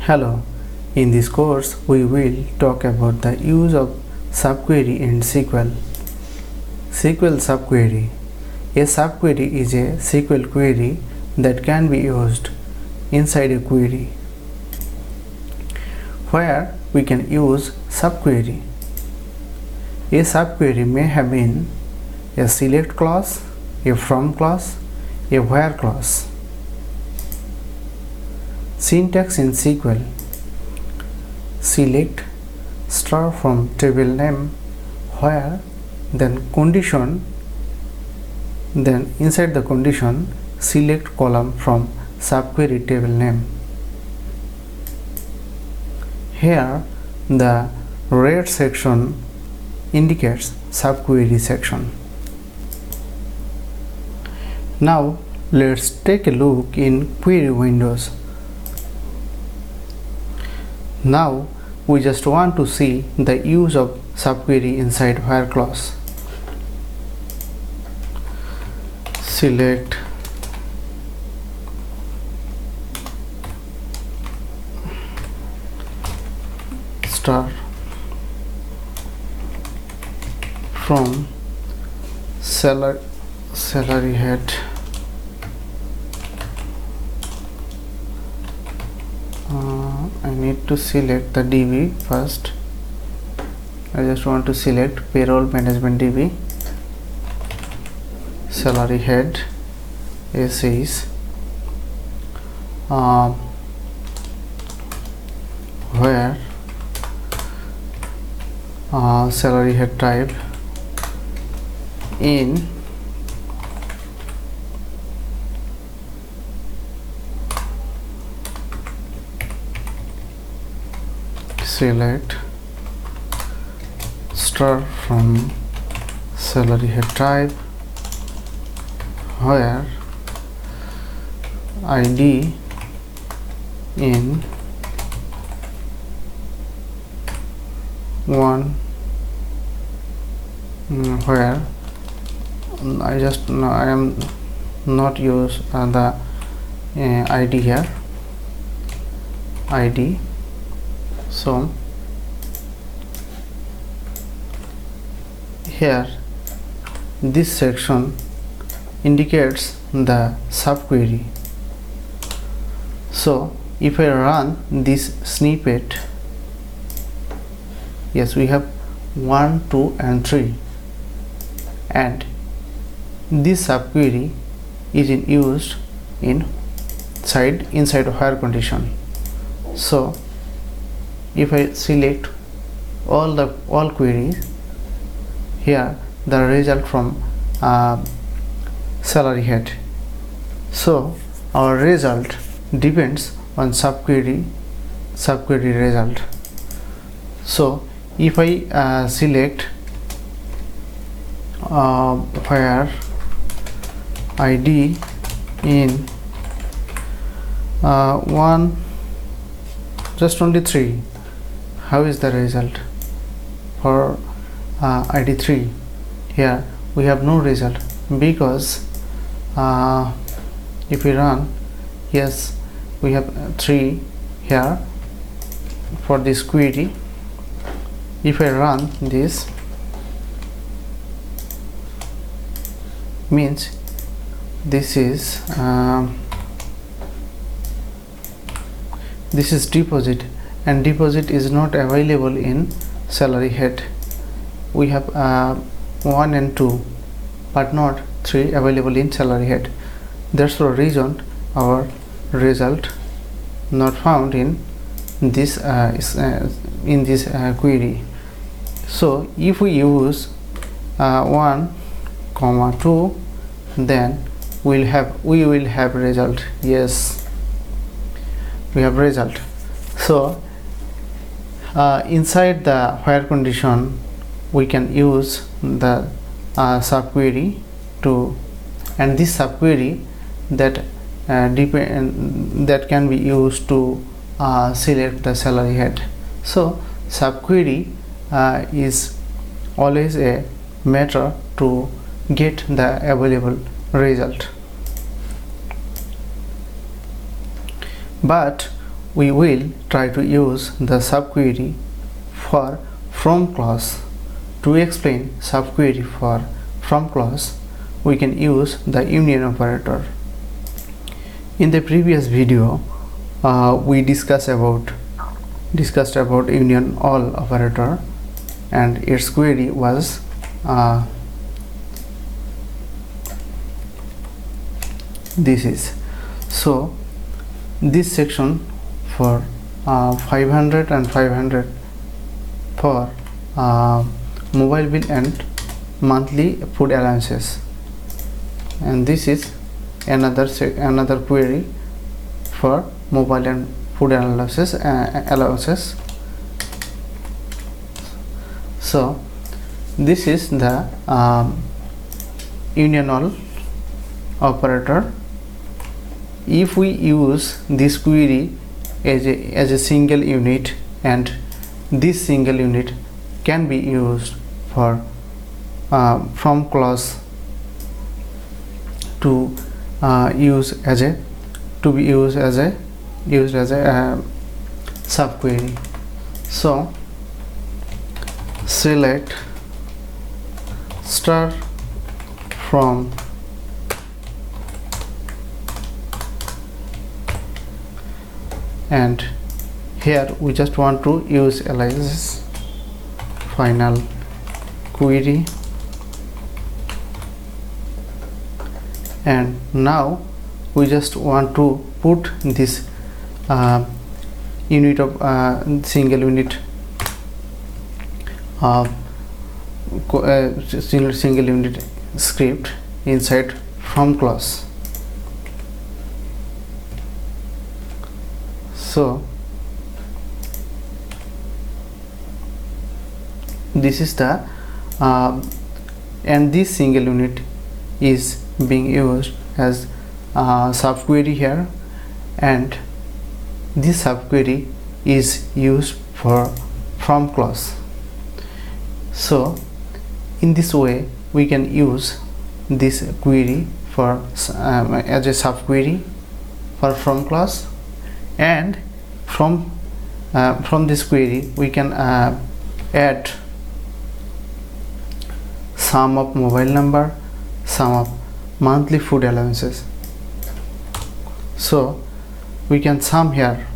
Hello, in this course we will talk about the use of subquery in SQL. SQL subquery. A subquery is a SQL query that can be used inside a query, where we can use subquery. A subquery may have been a select clause, a from clause, a where clause. Syntax in SQL: select star from table name, where, then condition, then inside the condition select column from subquery table name. Here the red section indicates subquery section. Now let's take a look in query windows. Now we just want to see the use of subquery inside where clause. Select star from SalaryHead I need to select the DB first. I just want to select payroll management DB. SalaryHead is where SalaryHeadType in select star from SalaryHeadType, where ID in 1, where I am not use the ID here, ID. So here this section indicates the subquery. So if I run this snippet, yes, we have 1, 2 and 3, and this subquery is used inside where condition. So if I select all queries, here the result from SalaryHead. So our result depends on subquery result. So if I select where ID in 1, just only 3, how is the result for ID 3? Here we have no result, because if we run, yes, we have 3 here for this query. If I run this, means this is deposit, and deposit is not available in SalaryHead. We have 1 and 2 but not 3 available in SalaryHead. That's the reason our result not found in this query. So if we use 1, 2, then we will have result. Yes, we have result. So inside the where condition we can use the subquery to, and this subquery that can be used to select the SalaryHead. So subquery is always a matter to get the available result. But we will try to use the subquery for from clause. To explain subquery for from clause, we can use the union operator. In the previous video, we discussed about union all operator, and its query was this is. So this section for 500 and 500 for mobile bill and monthly food allowances, and this is another query for mobile and food allowances. So this is the union all operator. If we use this query as a single unit, and this single unit can be used for from clause to be used as a subquery. So select star from and here we just want to use alias final query, and now we just want to put this unit of single unit single unit script inside from clause. So this is the and this single unit is being used as subquery here, and this subquery is used for from clause. So in this way we can use this query for as a subquery for from clause, and from this query we can add sum of mobile number, sum of monthly food allowances. So we can sum here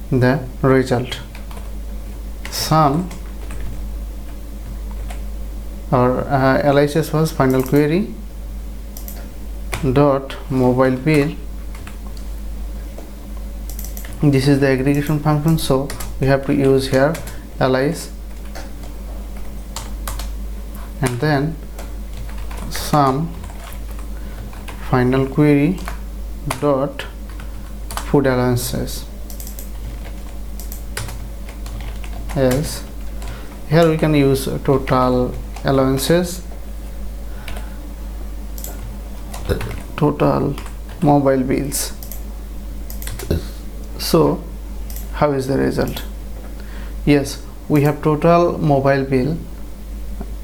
the result. Sum, our alias was finalQuery dot mobile bill. This is the aggregation function, so we have to use here alias, and then sum finalQuery dot food allowances. Yes, here we can use total allowances, total mobile bills. So how is the result? Yes, we have total mobile bill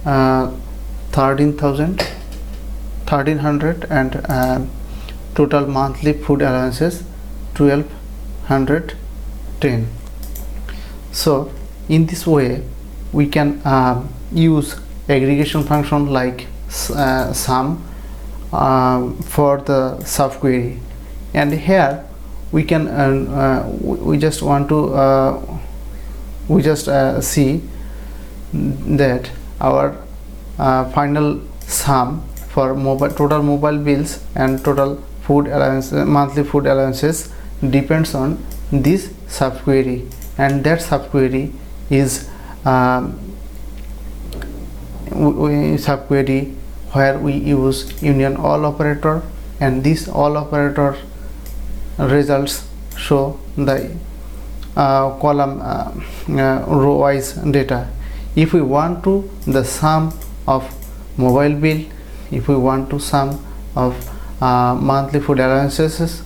1300, and total monthly food allowances 1210. So in this way we can use aggregation function like sum for the subquery, and here we can we just want to see that our final sum for total mobile bills and total food allowance, monthly food allowances depends on this subquery, and that subquery is subquery where we use union all operator, and this all operator results show the column row wise data. If we want to the sum of mobile bill, if we want to sum of monthly food allowances,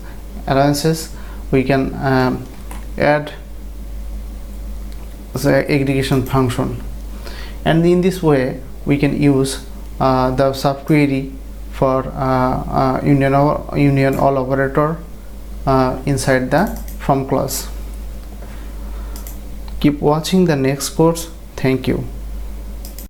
we can add the aggregation function, and in this way we can use the subquery for union all operator inside the from clause. Keep watching the next course. Thank you.